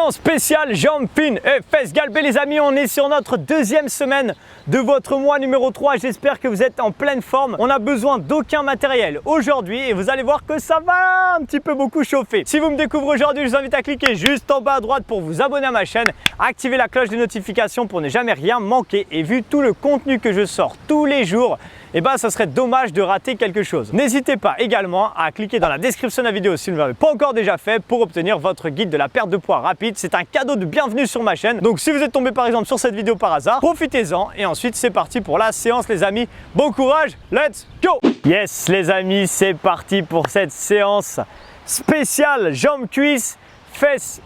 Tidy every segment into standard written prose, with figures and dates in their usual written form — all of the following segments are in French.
Séance spéciale jambes fines et fesses galbées les amis, on est sur notre deuxième semaine de votre mois numéro 3. J'espère que vous êtes en pleine forme. On n'a besoin d'aucun matériel aujourd'hui et vous allez voir que ça va un petit peu beaucoup chauffer. Si vous me découvrez aujourd'hui, je vous invite à cliquer juste en bas à droite pour vous abonner à ma chaîne, activer la cloche de notification pour ne jamais rien manquer. Et vu tout le contenu que je sors tous les jours, ça serait dommage de rater quelque chose. N'hésitez pas également à cliquer dans la description de la vidéo si vous ne l'avez pas encore déjà fait pour obtenir votre guide de la perte de poids rapide. C'est un cadeau de bienvenue sur ma chaîne. Donc si vous êtes tombé par exemple sur cette vidéo par hasard, profitez-en et ensuite c'est parti pour la séance les amis. Bon courage, let's go! Yes les amis, c'est parti pour cette séance spéciale jambes cuisses fesses.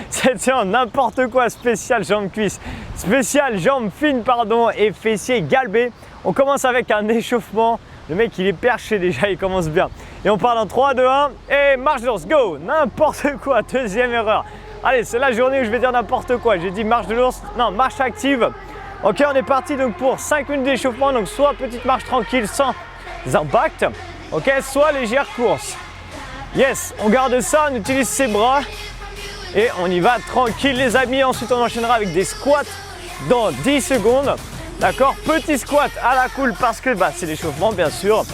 Cette séance n'importe quoi, spéciale jambes cuisses, spéciale jambes fines pardon et fessiers galbés. On commence avec un échauffement. Le mec il est perché déjà, il commence bien. Et on part dans 3, 2, 1 et marche de l'ours, go! N'importe quoi, deuxième erreur. Allez, c'est la journée où je vais dire n'importe quoi. J'ai dit marche de l'ours, non, marche active. Ok, on est parti donc pour 5 minutes d'échauffement. Donc soit petite marche tranquille sans impact, ok, soit légère course. Yes, on garde ça, on utilise ses bras et on y va tranquille les amis. Ensuite on enchaînera avec des squats dans 10 secondes. D'accord, petit squat à la cool parce que c'est l'échauffement bien sûr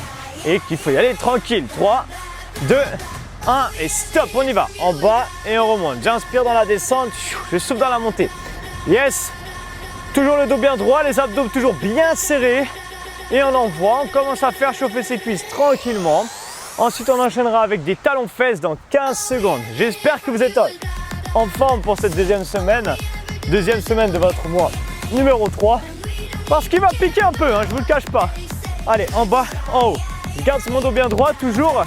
et qu'il faut y aller tranquille. 3, 2, 1 et stop, on y va. En bas et on remonte. J'inspire dans la descente, je souffle dans la montée. Yes, toujours le dos bien droit, les abdos toujours bien serrés et on envoie. On commence à faire chauffer ses cuisses tranquillement. Ensuite on enchaînera avec des talons fesses dans 15 secondes. J'espère que vous êtes en forme pour cette deuxième semaine de votre mois numéro 3. Parce qu'il va piquer un peu, je vous le cache pas. Allez, en bas, en haut. Je garde mon dos bien droit, toujours.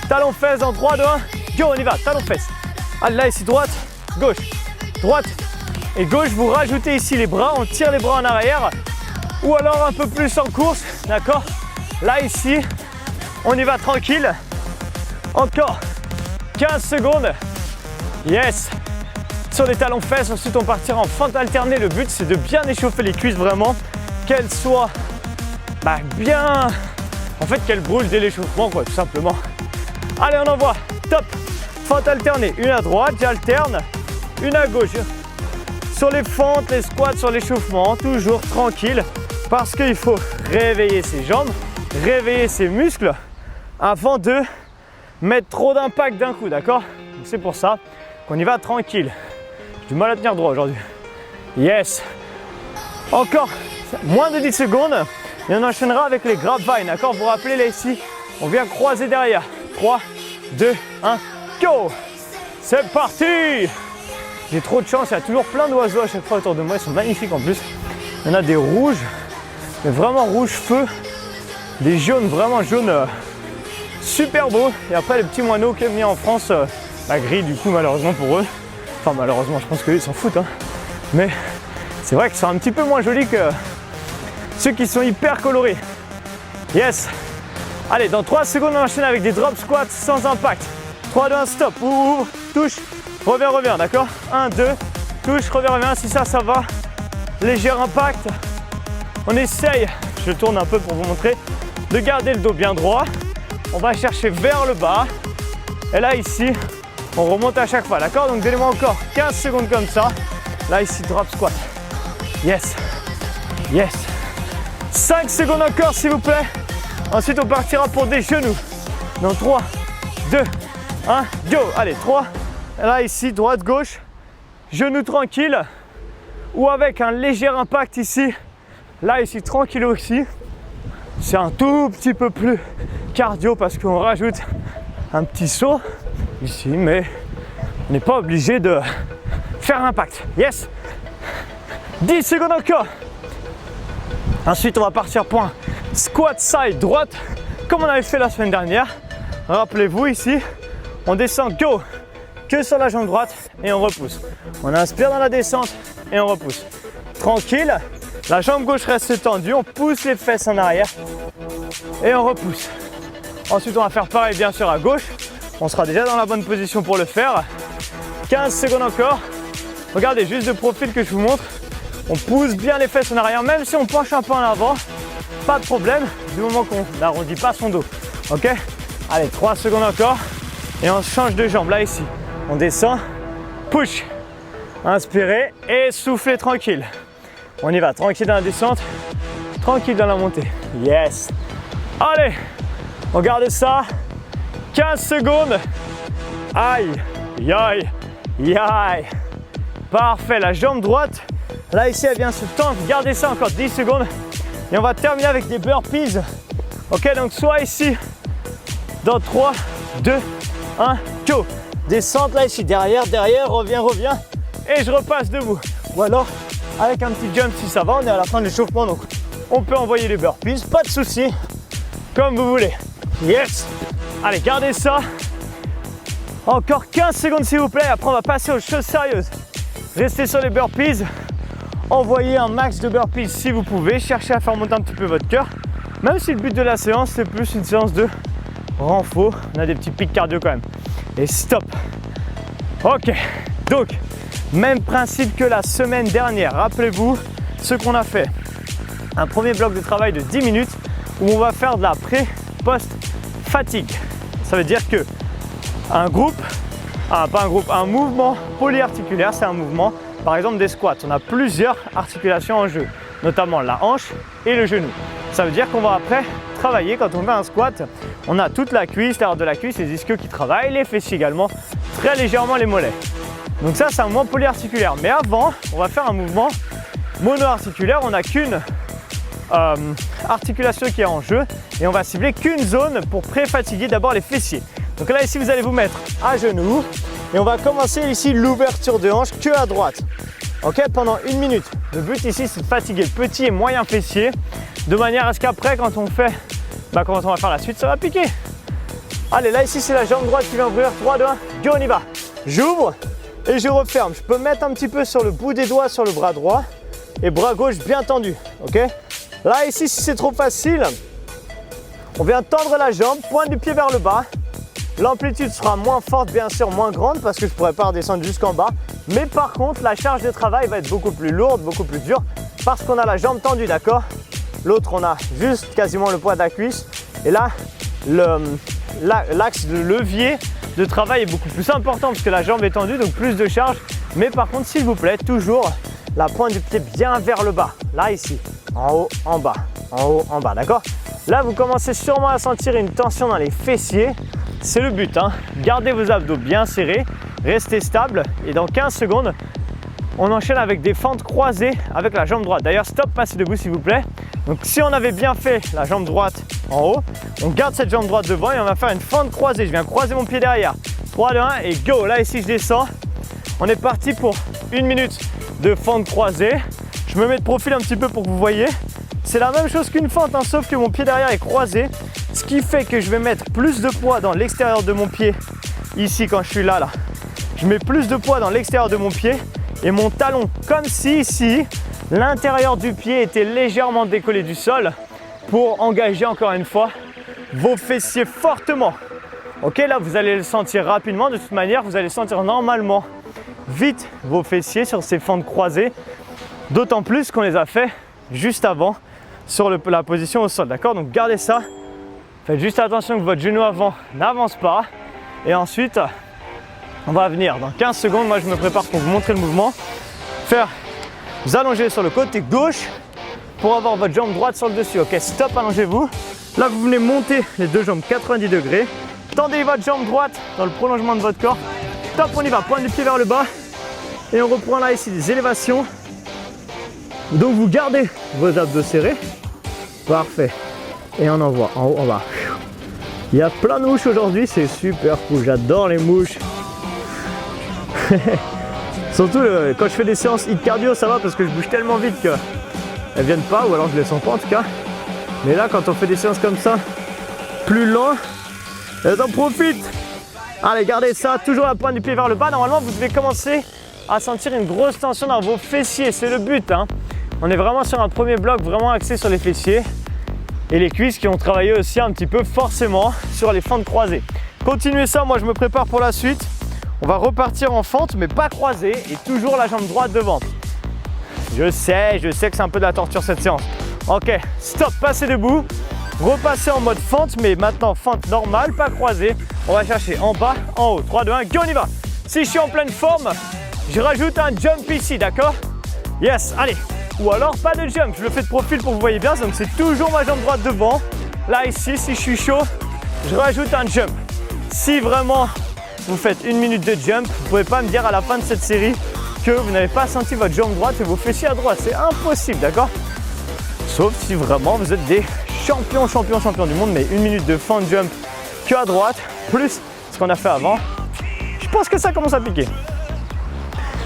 Talons fesses dans 3, 2, 1. Go, on y va, talons fesses. Allez, là, ici, droite, gauche. Droite et gauche. Vous rajoutez ici les bras, on tire les bras en arrière. Ou alors un peu plus en course, d'accord. Là, ici, on y va tranquille. Encore 15 secondes. Yes. Sur les talons fesses, ensuite on partira en fente alternée. Le but, c'est de bien échauffer les cuisses vraiment. Qu'elles soient bien, en fait qu'elles brûlent dès l'échauffement quoi, tout simplement. Allez on envoie, top, fente alternée, une à droite, j'alterne, une à gauche. Sur les fentes, les squats, sur l'échauffement, toujours tranquille, parce qu'il faut réveiller ses jambes, réveiller ses muscles, avant de mettre trop d'impact d'un coup, d'accord? C'est pour ça qu'on y va tranquille. J'ai du mal à tenir droit aujourd'hui. Yes, encore moins de 10 secondes et on enchaînera avec les grapevines, d'accord? Vous vous rappelez là ici, on vient croiser derrière. 3, 2, 1, go! C'est parti! J'ai trop de chance, il y a toujours plein d'oiseaux à chaque fois autour de moi, ils sont magnifiques en plus. Il y en a des rouges, mais vraiment rouge feu, des jaunes, vraiment jaunes, super beaux. Et après les petits moineaux qui viennent en France, gris du coup malheureusement pour eux. Enfin malheureusement, je pense qu'eux ils s'en foutent, mais c'est vrai qu'ils sont un petit peu moins jolis que ceux qui sont hyper colorés. Yes. Allez, dans 3 secondes, on enchaîne avec des drop squats sans impact. 3, 2, 1, stop. Ouvre, touche, reviens, d'accord? 1, 2, touche, reviens. Si ça va. Léger impact. On essaye, je tourne un peu pour vous montrer, de garder le dos bien droit. On va chercher vers le bas. Et là, ici, on remonte à chaque fois, d'accord? Donc, donnez-moi encore 15 secondes comme ça. Là, ici, drop squat. Yes. Yes. 5 secondes encore, s'il vous plaît. Ensuite, on partira pour des genoux. Dans 3, 2, 1, go. Allez, 3. Là, ici, droite, gauche. Genoux tranquille. Ou avec un léger impact ici. Là, ici, tranquille aussi. C'est un tout petit peu plus cardio parce qu'on rajoute un petit saut ici, mais on n'est pas obligé de faire impact. Yes. 10 secondes encore. Ensuite, on va partir pour un squat side droite, comme on avait fait la semaine dernière. Rappelez-vous ici, on descend go, que sur la jambe droite et on repousse. On inspire dans la descente et on repousse. Tranquille, la jambe gauche reste tendue, on pousse les fesses en arrière et on repousse. Ensuite, on va faire pareil bien sûr à gauche. On sera déjà dans la bonne position pour le faire. 15 secondes encore. Regardez, juste de profil que je vous montre. On pousse bien les fesses en arrière, même si on penche un peu en avant, pas de problème, du moment qu'on n'arrondit pas son dos. Ok? Allez, 3 secondes encore. Et on change de jambe, là ici. On descend, push, Inspirez et soufflez tranquille. On y va, tranquille dans la descente, tranquille dans la montée. Yes. Allez, on garde ça. 15 secondes. Aïe, aïe, aïe. Parfait, la jambe droite. Là, ici, elle vient se tendre. Gardez ça encore 10 secondes. Et on va terminer avec des burpees. Ok, donc soit ici, dans 3, 2, 1, go. Descente là, ici, derrière, reviens. Et je repasse debout. Ou alors, avec un petit jump si ça va, on est à la fin de l'échauffement. Donc, on peut envoyer les burpees, pas de souci. Comme vous voulez. Yes. Allez, gardez ça. Encore 15 secondes s'il vous plaît. Après, on va passer aux choses sérieuses. Restez sur les burpees. Envoyez un max de burpees si vous pouvez. Cherchez à faire monter un petit peu votre cœur. Même si le but de la séance, c'est plus une séance de renfort. On a des petits pics cardio quand même. Et stop. Ok. Donc, même principe que la semaine dernière. Rappelez-vous ce qu'on a fait. Un premier bloc de travail de 10 minutes où on va faire de la pré-post-fatigue. Ça veut dire que un mouvement polyarticulaire, c'est un mouvement, par exemple des squats. On a plusieurs articulations en jeu, notamment la hanche et le genou. Ça veut dire qu'on va après travailler, quand on fait un squat, on a toute la cuisse, l'arrière de la cuisse, les ischios qui travaillent, les fessiers également, très légèrement les mollets. Donc ça, c'est un mouvement polyarticulaire. Mais avant, on va faire un mouvement monoarticulaire. On n'a qu'une articulation qui est en jeu et on va cibler qu'une zone pour pré-fatiguer d'abord les fessiers. Donc là, ici, vous allez vous mettre à genoux et on va commencer ici l'ouverture de hanche que à droite. Ok, pendant 1 minute. Le but ici, c'est de fatiguer le petit et moyen fessier de manière à ce qu'après, quand on va faire la suite, ça va piquer. Allez, là, ici, c'est la jambe droite qui vient ouvrir. 3, 2, 1, go, on y va. J'ouvre et je referme. Je peux mettre un petit peu sur le bout des doigts sur le bras droit et bras gauche bien tendu. Ok. Là, ici, si c'est trop facile, on vient tendre la jambe, pointe du pied vers le bas. L'amplitude sera moins forte, bien sûr, moins grande parce que je ne pourrai pas redescendre jusqu'en bas. Mais par contre, la charge de travail va être beaucoup plus lourde, beaucoup plus dure parce qu'on a la jambe tendue, d'accord? L'autre, on a juste quasiment le poids de la cuisse. Et là, l'axe de levier de travail est beaucoup plus important parce que la jambe est tendue, donc plus de charge. Mais par contre, s'il vous plaît, toujours la pointe du pied bien vers le bas. Là, ici, en haut, en bas, en haut, en bas, d'accord? Là, vous commencez sûrement à sentir une tension dans les fessiers. C'est le but, hein. Gardez vos abdos bien serrés, restez stable et dans 15 secondes, on enchaîne avec des fentes croisées avec la jambe droite. D'ailleurs, stop, passez debout s'il vous plaît. Donc si on avait bien fait la jambe droite en haut, on garde cette jambe droite devant et on va faire une fente croisée. Je viens croiser mon pied derrière. 3, 2, 1 et go. Là, ici, je descends. On est parti pour 1 minute de fente croisée. Je me mets de profil un petit peu pour que vous voyez. C'est la même chose qu'une fente, hein, sauf que mon pied derrière est croisé. Ce qui fait que je vais mettre plus de poids dans l'extérieur de mon pied. Ici, quand je suis là. Je mets plus de poids dans l'extérieur de mon pied et mon talon, comme si ici, l'intérieur du pied était légèrement décollé du sol pour engager encore une fois vos fessiers fortement. Ok, là, vous allez le sentir rapidement. De toute manière, vous allez sentir normalement vite vos fessiers sur ces fentes croisées. D'autant plus qu'on les a fait juste avant sur la position au sol, d'accord? Donc gardez ça, faites juste attention que votre genou avant n'avance pas et ensuite on va venir dans 15 secondes, moi je me prépare pour vous montrer le mouvement, vous allongez sur le côté gauche pour avoir votre jambe droite sur le dessus. Ok, stop, allongez-vous. Là vous venez monter les deux jambes 90 degrés, tendez votre jambe droite dans le prolongement de votre corps, stop, on y va, pointe du pied vers le bas et on reprend là ici des élévations. Donc vous gardez vos abdos serrés, parfait, et on envoie en haut, en bas. Il y a plein de mouches aujourd'hui, c'est super cool, j'adore les mouches. Surtout quand je fais des séances hit cardio, ça va parce que je bouge tellement vite qu'elles viennent pas, ou alors je les sens pas en tout cas. Mais là, quand on fait des séances comme ça, plus lent, elles en profitent. Allez, gardez ça, toujours la pointe du pied vers le bas. Normalement, vous devez commencer à sentir une grosse tension dans vos fessiers, c'est le but, hein. On est vraiment sur un premier bloc vraiment axé sur les fessiers et les cuisses qui ont travaillé aussi un petit peu forcément sur les fentes croisées. Continuez ça, moi je me prépare pour la suite. On va repartir en fente mais pas croisée et toujours la jambe droite devant. Je sais que c'est un peu de la torture cette séance. Ok, stop, passez debout. Repassez en mode fente mais maintenant fente normale, pas croisée. On va chercher en bas, en haut. 3, 2, 1, go, on y va. Si je suis en pleine forme, je rajoute un jump ici, d'accord? Yes, allez. Ou alors pas de jump, je le fais de profil pour que vous voyez bien, donc c'est toujours ma jambe droite devant. Là ici, si je suis chaud, je rajoute un jump. Si vraiment vous faites 1 minute de jump, vous ne pouvez pas me dire à la fin de cette série que vous n'avez pas senti votre jambe droite et vos fessiers à droite, c'est impossible, d'accord? Sauf si vraiment vous êtes des champions du monde, mais 1 minute de fan jump que à droite, plus ce qu'on a fait avant, je pense que ça commence à piquer.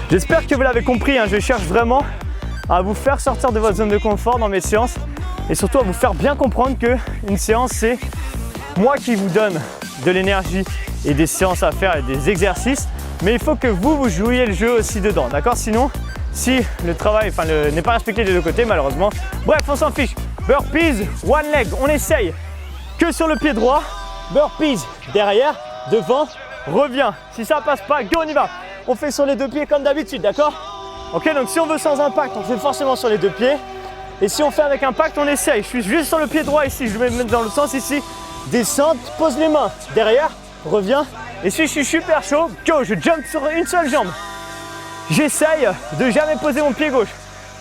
J'espère que vous l'avez compris, hein, je cherche vraiment à vous faire sortir de votre zone de confort dans mes séances et surtout à vous faire bien comprendre qu'une séance, c'est moi qui vous donne de l'énergie et des séances à faire et des exercices, mais il faut que vous jouiez le jeu aussi dedans, d'accord? Sinon, si le travail n'est pas respecté des deux côtés, malheureusement, bref, on s'en fiche. Burpees, one leg, on essaye que sur le pied droit, burpees derrière, devant, revient. Si ça passe pas, go, on y va. On fait sur les deux pieds comme d'habitude, d'accord? Ok, donc si on veut sans impact, on fait forcément sur les deux pieds. Et si on fait avec impact, on essaye. Je suis juste sur le pied droit ici, je vais me mettre dans le sens ici. Descente, pose les mains, derrière, reviens. Et si je suis super chaud, go, je jump sur une seule jambe. J'essaye de jamais poser mon pied gauche.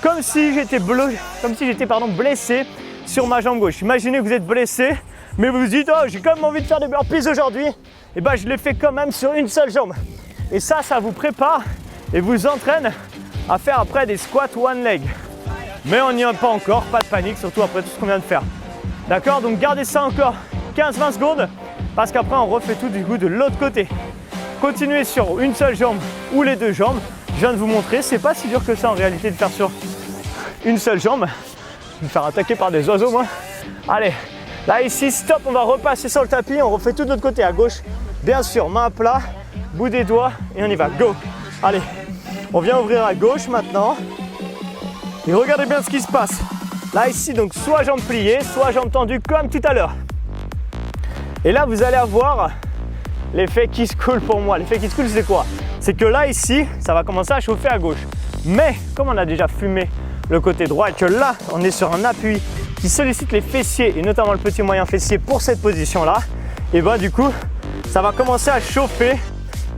Comme si j'étais blessé sur ma jambe gauche. Imaginez que vous êtes blessé, mais vous vous dites, oh, j'ai quand même envie de faire des burpees aujourd'hui. Et ben, je les fais quand même sur une seule jambe. Et ça vous prépare et vous entraîne à faire après des squats one leg. Mais on n'y est pas encore, pas de panique, surtout après tout ce qu'on vient de faire. D'accord? Donc gardez ça encore 15-20 secondes, parce qu'après on refait tout du coup de l'autre côté. Continuez sur une seule jambe ou les deux jambes. Je viens de vous montrer, c'est pas si dur que ça en réalité de faire sur une seule jambe. Je vais me faire attaquer par des oiseaux moi. Allez, là ici, stop, on va repasser sur le tapis, on refait tout de l'autre côté à gauche. Bien sûr, main à plat, bout des doigts et on y va, go. Allez, on vient ouvrir à gauche maintenant. Et regardez bien ce qui se passe. Là ici, donc soit jambes pliées, soit jambes tendues comme tout à l'heure. Et là, vous allez avoir l'effet kiss cool pour moi. L'effet kiss cool, c'est quoi? C'est que là ici, ça va commencer à chauffer à gauche. Mais comme on a déjà fumé le côté droit et que là, on est sur un appui qui sollicite les fessiers et notamment le petit moyen fessier pour cette position-là, et ben du coup, ça va commencer à chauffer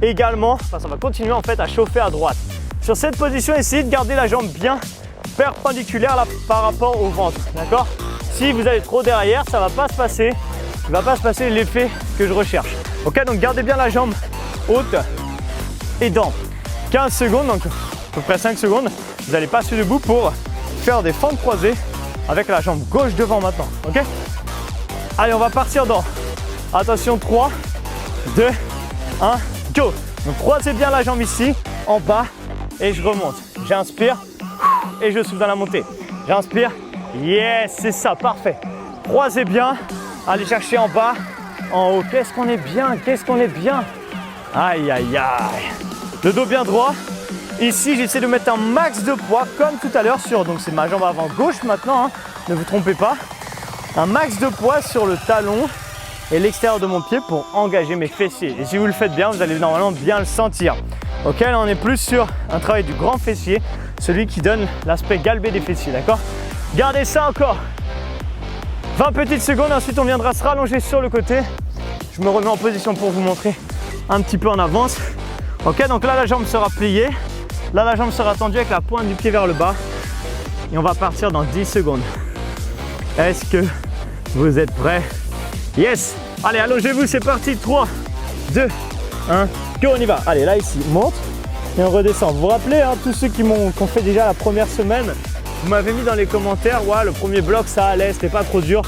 également, ça va continuer en fait à chauffer à droite. Sur cette position, essayez de garder la jambe bien perpendiculaire là, par rapport au ventre, d'accord? Si vous allez trop derrière, ça va pas se passer, il va pas se passer l'effet que je recherche. Ok, donc gardez bien la jambe haute et dans 15 secondes, donc à peu près 5 secondes, vous allez passer debout pour faire des fentes croisées avec la jambe gauche devant maintenant, ok? Allez, on va partir dans, attention, 3, 2, 1, go! Donc croisez bien la jambe ici, en bas, et je remonte. J'inspire, et je souffle dans la montée. J'inspire, yes, c'est ça, parfait. Croisez bien, allez chercher en bas, en haut. Qu'est-ce qu'on est bien, qu'est-ce qu'on est bien. Aïe, aïe, aïe. Le dos bien droit. Ici, j'essaie de mettre un max de poids, comme tout à l'heure sur, donc c'est ma jambe avant gauche maintenant, hein, ne vous trompez pas. Un max de poids sur le talon et l'extérieur de mon pied pour engager mes fessiers. Et si vous le faites bien, vous allez normalement bien le sentir. Ok, là on est plus sur un travail du grand fessier, celui qui donne l'aspect galbé des fessiers, d'accord? Gardez ça encore 20 petites secondes, ensuite on viendra se rallonger sur le côté. Je me remets en position pour vous montrer un petit peu en avance. Ok, donc là la jambe sera pliée, là la jambe sera tendue avec la pointe du pied vers le bas. Et on va partir dans 10 secondes. Est-ce que vous êtes prêts? Yes! Allez, allongez-vous, c'est parti. 3, 2, 1, go, on y va. Allez, là ici, monte et on redescend. Vous vous rappelez, hein, tous ceux qui ont fait déjà la première semaine, vous m'avez mis dans les commentaires, ouais, le premier bloc ça allait, c'était pas trop dur.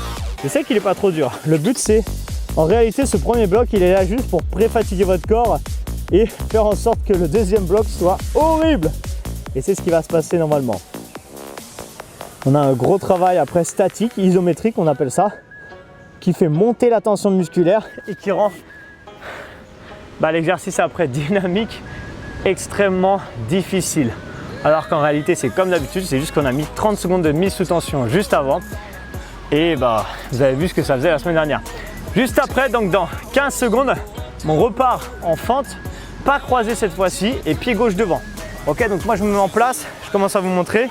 Je sais qu'il est pas trop dur. Le but c'est, en réalité, ce premier bloc, il est là juste pour pré-fatiguer votre corps et faire en sorte que le deuxième bloc soit horrible. Et c'est ce qui va se passer normalement. On a un gros travail après statique, isométrique, on appelle ça, qui fait monter la tension musculaire et qui rend l'exercice après dynamique extrêmement difficile. Alors qu'en réalité, c'est comme d'habitude, c'est juste qu'on a mis 30 secondes de mise sous tension juste avant. Et vous avez vu ce que ça faisait la semaine dernière. Juste après, donc dans 15 secondes, on repart en fente, pas croisé cette fois-ci et pied gauche devant. Ok, donc moi je me mets en place, je commence à vous montrer.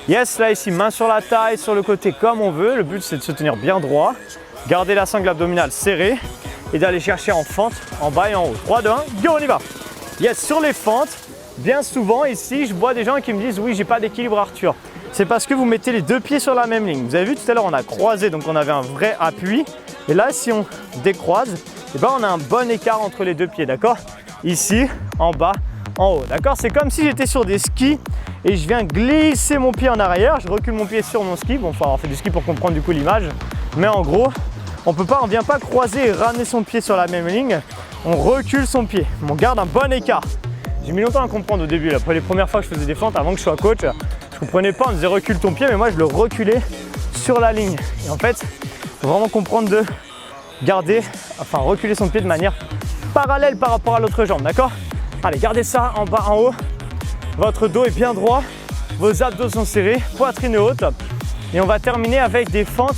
Yes, là ici, main sur la taille, sur le côté comme on veut. Le but c'est de se tenir bien droit, garder la sangle abdominale serrée et d'aller chercher en fente, en bas et en haut. 3, 2, 1, go, on y va. Yes, sur les fentes, bien souvent ici, je vois des gens qui me disent oui, j'ai pas d'équilibre Arthur. C'est parce que vous mettez les deux pieds sur la même ligne. Vous avez vu tout à l'heure, on a croisé, donc on avait un vrai appui. Et là, si on décroise, eh ben, on a un bon écart entre les deux pieds, d'accord? Ici, en bas, en haut, d'accord? C'est comme si j'étais sur des skis et je viens glisser mon pied en arrière. Je recule mon pied sur mon ski. Bon, il faut avoir fait du ski pour comprendre du coup l'image. Mais en gros, on ne vient pas croiser et ramener son pied sur la même ligne. On recule son pied. On garde un bon écart. J'ai mis longtemps à comprendre au début. Après les premières fois que je faisais des fentes, avant que je sois coach, je ne comprenais pas. On me disait recule ton pied, mais moi je le reculais sur la ligne. Et en fait, il faut vraiment comprendre de garder, enfin reculer son pied de manière parallèle par rapport à l'autre jambe, d'accord? Allez, gardez ça en bas, en haut. Votre dos est bien droit, vos abdos sont serrés, poitrine haute. Et on va terminer avec des fentes,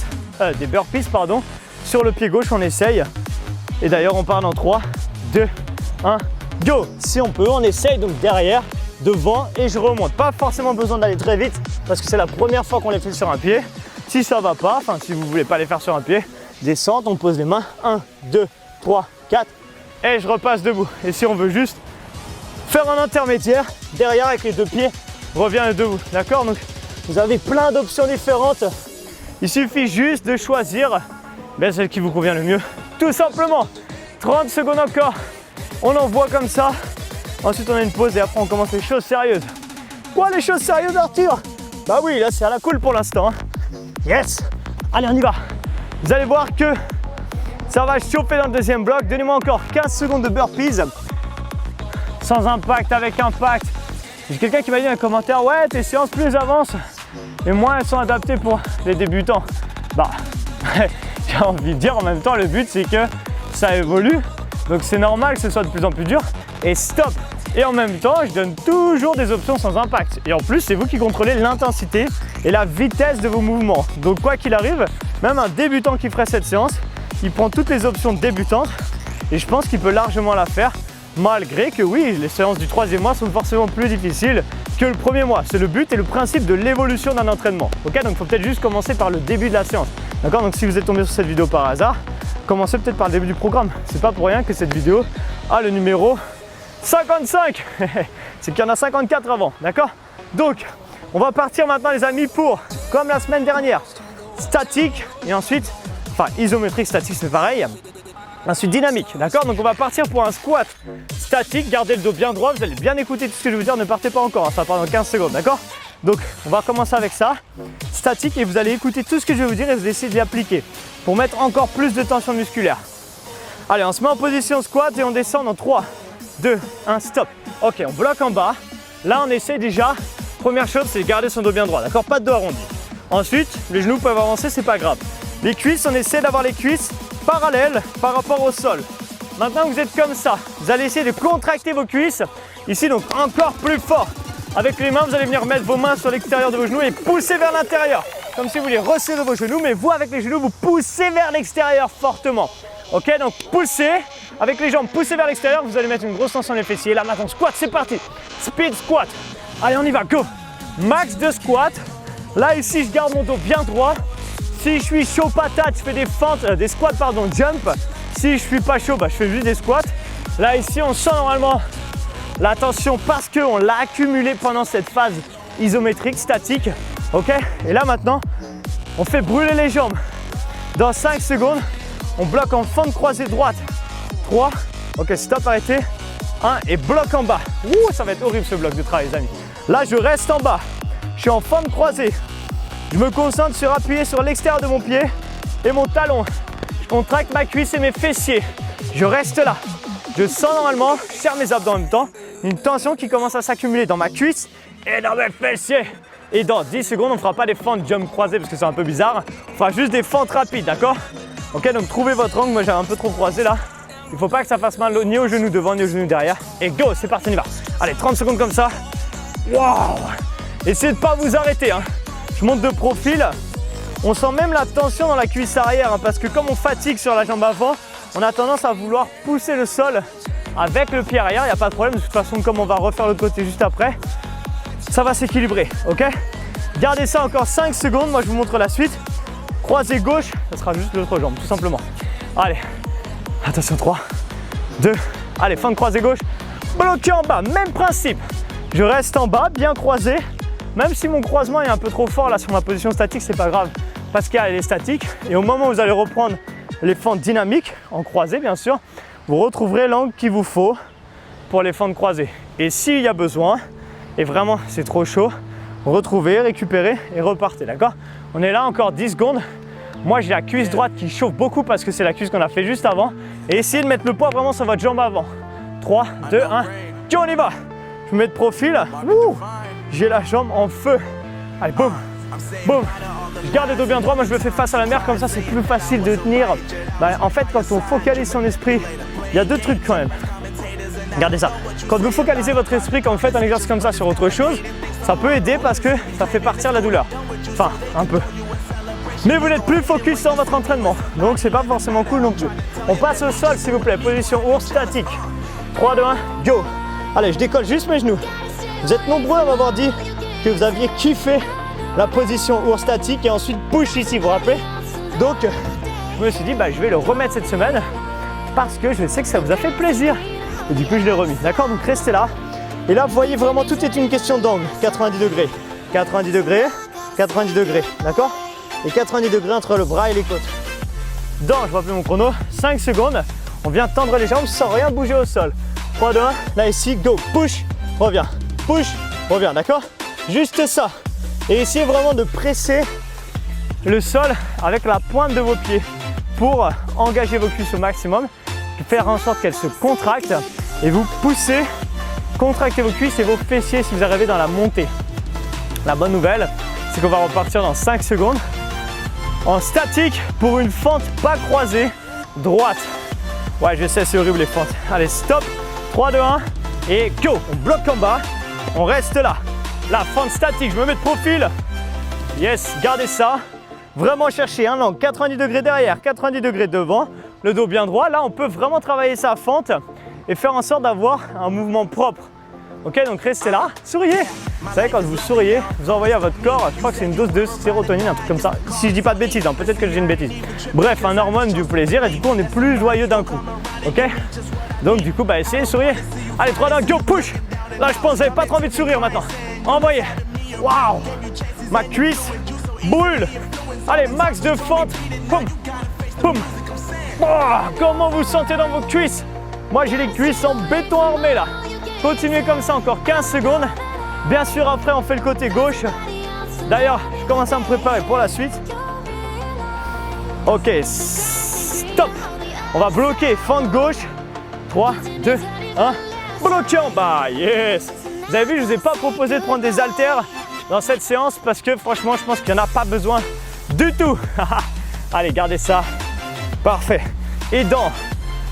des burpees, pardon, sur le pied gauche. On essaye. Et d'ailleurs, on part dans 3, 2, 1, go! Si on peut, on essaye donc derrière, devant et je remonte. Pas forcément besoin d'aller très vite parce que c'est la première fois qu'on les fait sur un pied. Si ça va pas, enfin si vous voulez pas les faire sur un pied, descente, on pose les mains, 1, 2, 3, 4 et je repasse debout. Et si on veut juste faire un intermédiaire, derrière avec les deux pieds, revient debout, d'accord? Donc vous avez plein d'options différentes. Il suffit juste de choisir celle qui vous convient le mieux. Tout simplement, 30 secondes encore, on envoie comme ça. Ensuite on a une pause et après on commence les choses sérieuses. Quoi les choses sérieuses Arthur? Bah oui, là c'est à la cool pour l'instant. Hein. Yes! Allez on y va. Vous allez voir que ça va chauffer dans le deuxième bloc. Donnez-moi encore 15 secondes de burpees. Sans impact, avec impact. J'ai quelqu'un qui m'a dit dans un commentaire, ouais tes séances plus elles avancent et moins elles sont adaptées pour les débutants. Bah j'ai envie de dire en même temps le but c'est que ça évolue. Donc c'est normal que ce soit de plus en plus dur. Et stop! Et en même temps, je donne toujours des options sans impact. Et en plus, c'est vous qui contrôlez l'intensité et la vitesse de vos mouvements. Donc quoi qu'il arrive, même un débutant qui ferait cette séance, il prend toutes les options débutantes et je pense qu'il peut largement la faire. Malgré que oui, les séances du troisième mois sont forcément plus difficiles que le premier mois. C'est le but et le principe de l'évolution d'un entraînement. Ok, donc il faut peut-être juste commencer par le début de la séance. D'accord, donc si vous êtes tombé sur cette vidéo par hasard, commencez peut-être par le début du programme. C'est pas pour rien que cette vidéo a le numéro 55. C'est qu'il y en a 54 avant, d'accord? Donc, on va partir maintenant les amis pour, comme la semaine dernière, statique et ensuite, enfin isométrique, statique c'est pareil. Ensuite dynamique, d'accord? Donc on va partir pour un squat statique, gardez le dos bien droit, vous allez bien écouter tout ce que je vais vous dire, ne partez pas encore, hein, ça part dans 15 secondes, d'accord? Donc on va commencer avec ça, statique, et vous allez écouter tout ce que je vais vous dire et vous essayez d'y appliquer pour mettre encore plus de tension musculaire. Allez, on se met en position squat et on descend dans 3, 2, 1, stop. Ok, on bloque en bas, là on essaie déjà, première chose c'est garder son dos bien droit, d'accord? Pas de dos arrondi. Ensuite, les genoux peuvent avancer, c'est pas grave. Les cuisses, on essaie d'avoir les cuisses parallèles par rapport au sol. Maintenant vous êtes comme ça, vous allez essayer de contracter vos cuisses. Ici donc encore plus fort. Avec les mains, vous allez venir mettre vos mains sur l'extérieur de vos genoux et pousser vers l'intérieur. Comme si vous voulez resserrer vos genoux, mais vous avec les genoux, vous poussez vers l'extérieur fortement. Ok, donc poussez, avec les jambes, poussez vers l'extérieur, vous allez mettre une grosse tension dans les fessiers. Là maintenant, squat, c'est parti. Speed squat. Allez, on y va, go. Max de squat. Là ici, je garde mon dos bien droit. Si je suis chaud patate, je fais des fentes, des squats, pardon, jump. Si je suis pas chaud, je fais juste des squats. Là ici, on sent normalement la tension parce qu'on l'a accumulée pendant cette phase isométrique, statique. Ok? Et là maintenant, on fait brûler les jambes. Dans 5 secondes, on bloque en fente croisée droite. 3, ok, stop, arrêtez. 1 et bloc en bas. Ouh, ça va être horrible ce bloc de travail, les amis. Là, je reste en bas. Je suis en fente croisée. Je me concentre sur appuyer sur l'extérieur de mon pied et mon talon. Je contracte ma cuisse et mes fessiers. Je reste là. Je sens normalement, je serre mes abdos en même temps, une tension qui commence à s'accumuler dans ma cuisse et dans mes fessiers. Et dans 10 secondes, on ne fera pas des fentes jump croisées parce que c'est un peu bizarre. On fera juste des fentes rapides, d'accord? Ok, donc trouvez votre angle. Moi, j'ai un peu trop croisé là. Il ne faut pas que ça fasse mal ni au genou devant ni au genou derrière. Et go, c'est parti, on y va. Allez, 30 secondes comme ça. Waouh! Essayez de ne pas vous arrêter, hein. Je monte de profil. On sent même la tension dans la cuisse arrière, hein, parce que comme on fatigue sur la jambe avant, on a tendance à vouloir pousser le sol avec le pied arrière. Il n'y a pas de problème. De toute façon, comme on va refaire l'autre côté juste après, ça va s'équilibrer, ok? Gardez ça encore 5 secondes. Moi, je vous montre la suite. Croisé gauche, ça sera juste l'autre jambe, tout simplement. Allez, attention, 3, 2, allez, fin de croisé gauche. Bloqué en bas, même principe. Je reste en bas, bien croisé. Même si mon croisement est un peu trop fort là sur ma position statique, c'est pas grave parce qu'elle est statique. Et au moment où vous allez reprendre les fentes dynamiques, en croisé bien sûr, vous retrouverez l'angle qu'il vous faut pour les fentes croisées. Et s'il y a besoin, et vraiment c'est trop chaud, retrouvez, récupérez et repartez, d'accord? On est là encore 10 secondes. Moi j'ai la cuisse droite qui chauffe beaucoup parce que c'est la cuisse qu'on a fait juste avant. Et essayez de mettre le poids vraiment sur votre jambe avant. 3, 2, 1, go, on y va! Je me mets de profil. J'ai la jambe en feu. Allez, boum, boum. Je garde le dos bien droit. Moi, je me fais face à la mer. Comme ça, c'est plus facile de tenir. En fait, quand on focalise son esprit, il y a deux trucs quand même. Regardez ça. Quand vous focalisez votre esprit, quand vous faites un exercice comme ça sur autre chose, ça peut aider parce que ça fait partir la douleur. Enfin, un peu. Mais vous n'êtes plus focus sur votre entraînement. Donc, c'est pas forcément cool non plus. On passe au sol, s'il vous plaît. Position ours statique. 3, 2, 1, go. Allez, je décolle juste mes genoux. Vous êtes nombreux à m'avoir dit que vous aviez kiffé la position ours statique et ensuite push ici, vous vous rappelez? Donc, je me suis dit, je vais le remettre cette semaine parce que je sais que ça vous a fait plaisir. Et du coup, je l'ai remis. D'accord? Donc, restez là. Et là, vous voyez vraiment, tout est une question d'angle. 90 degrés, 90 degrés, 90 degrés. D'accord? Et 90 degrés entre le bras et les côtes. Dans, je rappelle mon chrono, 5 secondes. On vient tendre les jambes sans rien bouger au sol. 3, 2, 1, là ici, go, push, reviens, d'accord? Juste ça. Et essayez vraiment de presser le sol avec la pointe de vos pieds pour engager vos cuisses au maximum, faire en sorte qu'elles se contractent et vous poussez, contractez vos cuisses et vos fessiers si vous arrivez dans la montée. La bonne nouvelle, c'est qu'on va repartir dans 5 secondes en statique pour une fente pas croisée, droite. Ouais, je sais, c'est horrible les fentes. Allez, stop. 3, 2, 1 et go. On bloque en bas, on reste là. La fente statique, je me mets de profil. Yes, gardez ça. Vraiment chercher un angle, 90 degrés derrière, 90 degrés devant, le dos bien droit. Là, on peut vraiment travailler sa fente et faire en sorte d'avoir un mouvement propre. Ok, donc restez là, souriez. Vous savez, quand vous souriez, vous envoyez à votre corps, je crois que c'est une dose de sérotonine, un truc comme ça. Si je dis pas de bêtises, hein, peut-être que j'ai une bêtise. Bref, un hormone du plaisir et du coup, on est plus joyeux d'un coup. Ok? Donc du coup, essayez de sourire. Allez, 3, 2, 1, go, push. Là, je pense que vous n'avez pas trop envie de sourire maintenant. Envoyez. Waouh! Ma cuisse brûle. Allez, max de fente. Boum, boum. Oh, comment vous sentez dans vos cuisses? Moi, j'ai les cuisses en béton armé là. Continuez comme ça, encore 15 secondes. Bien sûr, après, on fait le côté gauche. D'ailleurs, je commence à me préparer pour la suite. Ok, stop. On va bloquer fente gauche. 3, 2, 1. Bloqué en bas. Yes. Vous avez vu, je ne vous ai pas proposé de prendre des haltères dans cette séance parce que franchement, je pense qu'il n'y en a pas besoin du tout. Allez, gardez ça. Parfait. Et dans,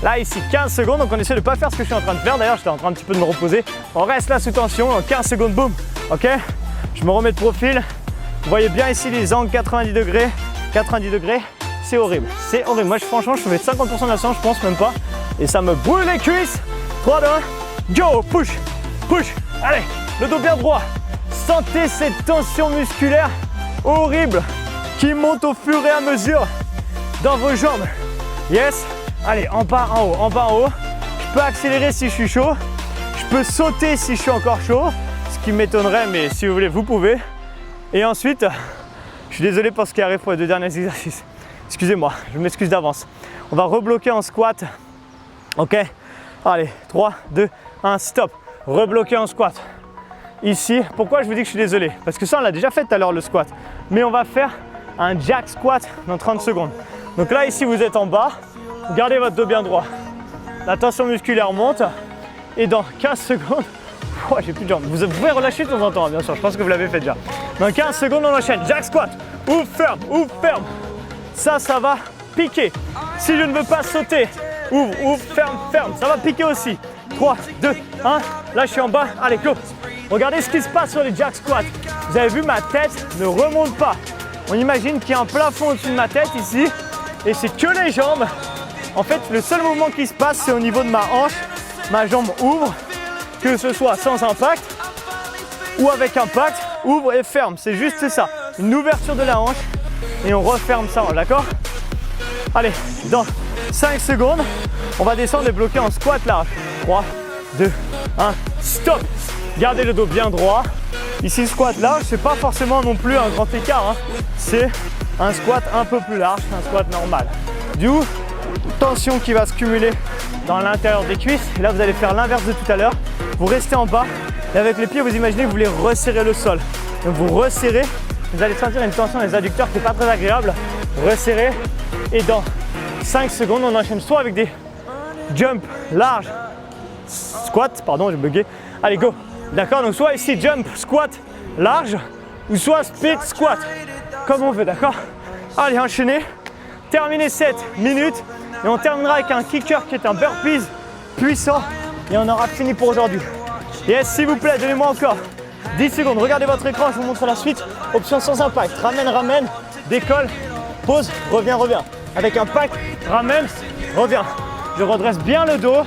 là ici, 15 secondes. Donc on essaie de ne pas faire ce que je suis en train de faire. D'ailleurs, j'étais en train un petit peu de me reposer. On reste là sous tension. En 15 secondes, boum. Ok. Je me remets de profil. Vous voyez bien ici les angles 90 degrés. 90 degrés. C'est horrible. C'est horrible. Moi, franchement, je fais 50% de la séance, je pense même pas. Et ça me brûle les cuisses. 3, 2, 1. Go. Push. Push. Allez. Le dos bien droit. Sentez cette tension musculaire horrible qui monte au fur et à mesure dans vos jambes. Yes. Allez, en bas, en haut, en bas, en haut. Je peux accélérer si je suis chaud. Je peux sauter si je suis encore chaud. Ce qui m'étonnerait, mais si vous voulez, vous pouvez. Et ensuite, je suis désolé pour ce qui arrive pour les deux derniers exercices. Excusez-moi, je m'excuse d'avance. On va rebloquer en squat. Ok. Allez, 3, 2, 1, stop. Rebloquer en squat. Ici, pourquoi je vous dis que je suis désolé? Parce que ça, on l'a déjà fait tout à l'heure, le squat. Mais on va faire un jack squat dans 30 secondes. Donc là, ici, vous êtes en bas. Gardez votre dos bien droit. La tension musculaire monte. Et dans 15 secondes, j'ai plus de jambes. Vous pouvez relâcher de temps en temps, bien sûr. Je pense que vous l'avez fait déjà. Dans 15 secondes, on enchaîne. Jack squat. Ouvre, ferme, ouvre, ferme. Ça va piquer. Si je ne veux pas sauter, ouvre, ouvre, ferme, ferme. Ça va piquer aussi. 3, 2, 1. Là, je suis en bas. Allez, go. Regardez ce qui se passe sur les jack squats. Vous avez vu, ma tête ne remonte pas. On imagine qu'il y a un plafond au-dessus de ma tête ici. Et c'est que les jambes. En fait, le seul mouvement qui se passe, c'est au niveau de ma hanche. Ma jambe ouvre, que ce soit sans impact ou avec impact, ouvre et ferme. C'est juste ça. Une ouverture de la hanche et on referme ça, d'accord? Allez, dans 5 secondes, on va descendre et bloquer en squat large. 3, 2, 1, stop. Gardez le dos bien droit. Ici, squat large, c'est pas forcément non plus un grand écart, hein. C'est un squat un peu plus large, un squat normal. Du coup, tension qui va se cumuler dans l'intérieur des cuisses. Et là, vous allez faire l'inverse de tout à l'heure. Vous restez en bas et avec les pieds, vous imaginez que vous voulez resserrer le sol. Donc vous resserrez, vous allez sentir une tension dans les adducteurs qui n'est pas très agréable. Resserrez et dans 5 secondes, on enchaîne soit avec des jump large, squat, pardon, j'ai bugué. Allez, go. D'accord, donc soit ici jump, squat large ou soit speed squat, comme on veut, d'accord. Allez, enchaînez. Terminez 7 minutes et on terminera avec un kicker qui est un burpees puissant et on aura fini pour aujourd'hui. Yes, s'il vous plaît, donnez-moi encore 10 secondes. Regardez votre écran, je vous montre la suite. Option sans impact, ramène, ramène, décolle, pause, reviens, reviens. Avec impact, ramène, reviens. Je redresse bien le dos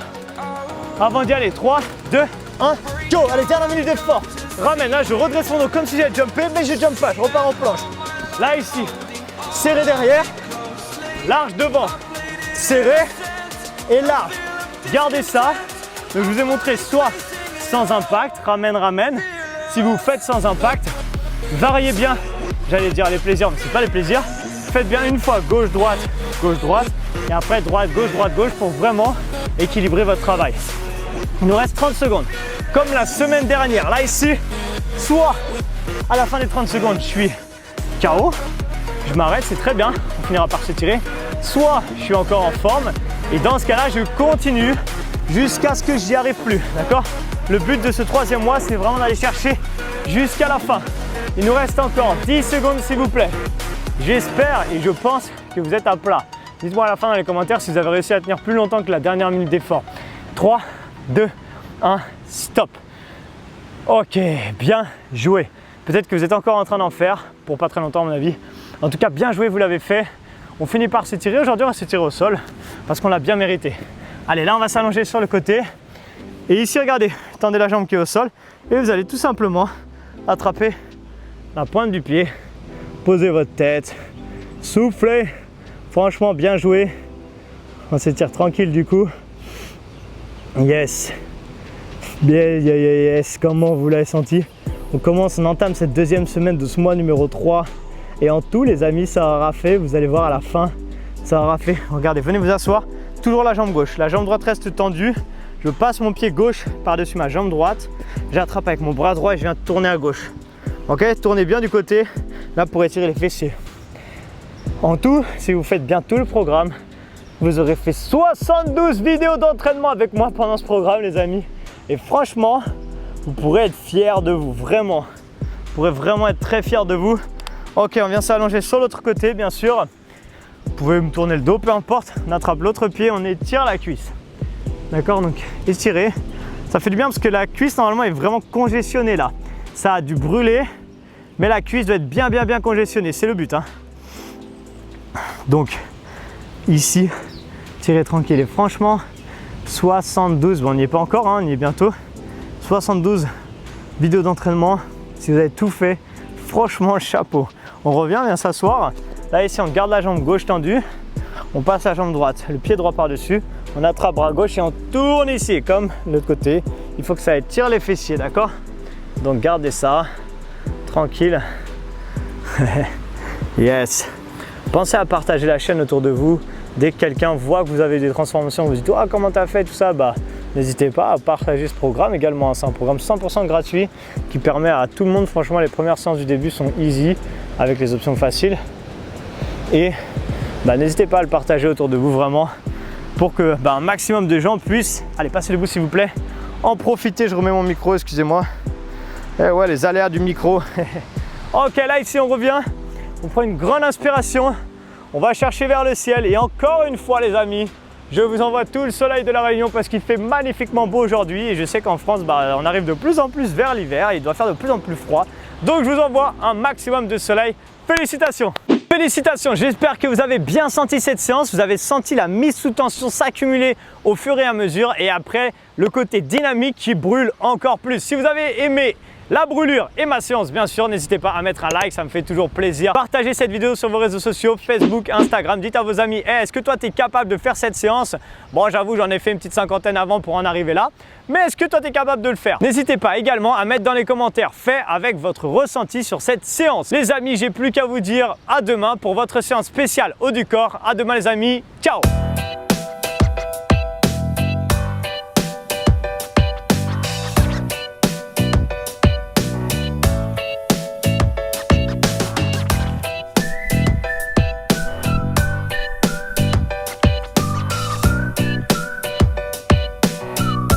avant d'y aller. 3, 2, 1, go. Allez, dernière minute d'effort. Ramène, là je redresse mon dos comme si j'allais jumper, mais je jump pas, je repars en planche. Là ici, serré derrière, large devant, serré et large. Gardez ça. Donc je vous ai montré soit sans impact, ramène, ramène. Si vous faites sans impact, variez bien, j'allais dire les plaisirs, mais ce n'est pas les plaisirs. Faites bien une fois gauche, droite, et après droite, gauche pour vraiment équilibrer votre travail. Il nous reste 30 secondes. Comme la semaine dernière, là ici, soit à la fin des 30 secondes, je suis KO, je m'arrête, c'est très bien, on finira par se tirer. Soit je suis encore en forme et dans ce cas-là, je continue jusqu'à ce que j'y arrive plus, d'accord? Le but de ce troisième mois, c'est vraiment d'aller chercher jusqu'à la fin. Il nous reste encore 10 secondes, s'il vous plaît. J'espère et je pense que vous êtes à plat. Dites-moi à la fin dans les commentaires si vous avez réussi à tenir plus longtemps que la dernière minute d'effort. 3, 2, 1, stop. Ok, bien joué. Peut-être que vous êtes encore en train d'en faire, pour pas très longtemps à mon avis. En tout cas, bien joué, vous l'avez fait. On finit par s'étirer. Aujourd'hui, on va s'étirer au sol parce qu'on l'a bien mérité. Allez, là, on va s'allonger sur le côté. Et ici, regardez, tendez la jambe qui est au sol et vous allez tout simplement attraper la pointe du pied, posez votre tête, soufflez. Franchement, bien joué. On s'étire tranquille du coup. Yes. Bien, yes. Comment vous l'avez senti? On entame cette deuxième semaine de ce mois numéro 3. Et en tout, les amis, ça aura fait, vous allez voir à la fin, ça aura fait. Regardez, venez vous asseoir. Toujours la jambe gauche. La jambe droite reste tendue. Je passe mon pied gauche par-dessus ma jambe droite. J'attrape avec mon bras droit et je viens tourner à gauche. Ok, tournez bien du côté, là pour étirer les fessiers. En tout, si vous faites bien tout le programme, vous aurez fait 72 vidéos d'entraînement avec moi pendant ce programme, les amis. Et franchement, vous pourrez être fiers de vous, vraiment. Vous pourrez vraiment être très fiers de vous. Ok, on vient s'allonger sur l'autre côté, bien sûr. Vous pouvez me tourner le dos, peu importe. On attrape l'autre pied, on étire la cuisse. D'accord, donc étirez. Ça fait du bien parce que la cuisse, normalement, est vraiment congestionnée là. Ça a dû brûler, mais la cuisse doit être bien congestionnée. C'est le but, hein. Donc, ici, tirez tranquille. Et franchement, 72, bon, on n'y est pas encore, hein, on y est bientôt. 72 vidéos d'entraînement. Si vous avez tout fait, franchement, chapeau. On revient, on vient s'asseoir. Là, ici, on garde la jambe gauche tendue. On passe la jambe droite, le pied droit par-dessus. On attrape bras gauche et on tourne ici, comme l'autre côté. Il faut que ça étire les fessiers, d'accord? Donc, gardez ça, tranquille. Yes. Pensez à partager la chaîne autour de vous. Dès que quelqu'un voit que vous avez des transformations, vous dites « Ah, comment tu as fait tout ça ?» Bah, n'hésitez pas à partager ce programme également. C'est un programme 100% gratuit qui permet à tout le monde. Franchement, les premières séances du début sont easy avec les options faciles. Et bah, n'hésitez pas à le partager autour de vous vraiment pour que un maximum de gens puissent, allez, passez debout s'il vous plaît, en profiter. Je remets mon micro, excusez-moi. Et ouais, les aléas du micro. Ok, là ici on revient, on prend une grande inspiration, on va chercher vers le ciel et encore une fois les amis, je vous envoie tout le soleil de la Réunion parce qu'il fait magnifiquement beau aujourd'hui et je sais qu'en France, on arrive de plus en plus vers l'hiver et il doit faire de plus en plus froid. Donc je vous envoie un maximum de soleil. Félicitations! Félicitations, j'espère que vous avez bien senti cette séance, vous avez senti la mise sous tension s'accumuler au fur et à mesure et après le côté dynamique qui brûle encore plus. Si vous avez aimé la brûlure et ma séance bien sûr. N'hésitez pas à mettre un like, ça me fait toujours plaisir. Partagez cette vidéo sur vos réseaux sociaux, Facebook, Instagram. Dites à vos amis, hey, est-ce que toi tu es capable de faire cette séance? Bon, j'avoue, j'en ai fait une petite cinquantaine avant pour en arriver là. Mais est-ce que toi tu es capable de le faire? N'hésitez pas également à mettre dans les commentaires fait avec votre ressenti sur cette séance. Les amis, j'ai plus qu'à vous dire à demain pour votre séance spéciale haut du corps. À demain les amis, ciao!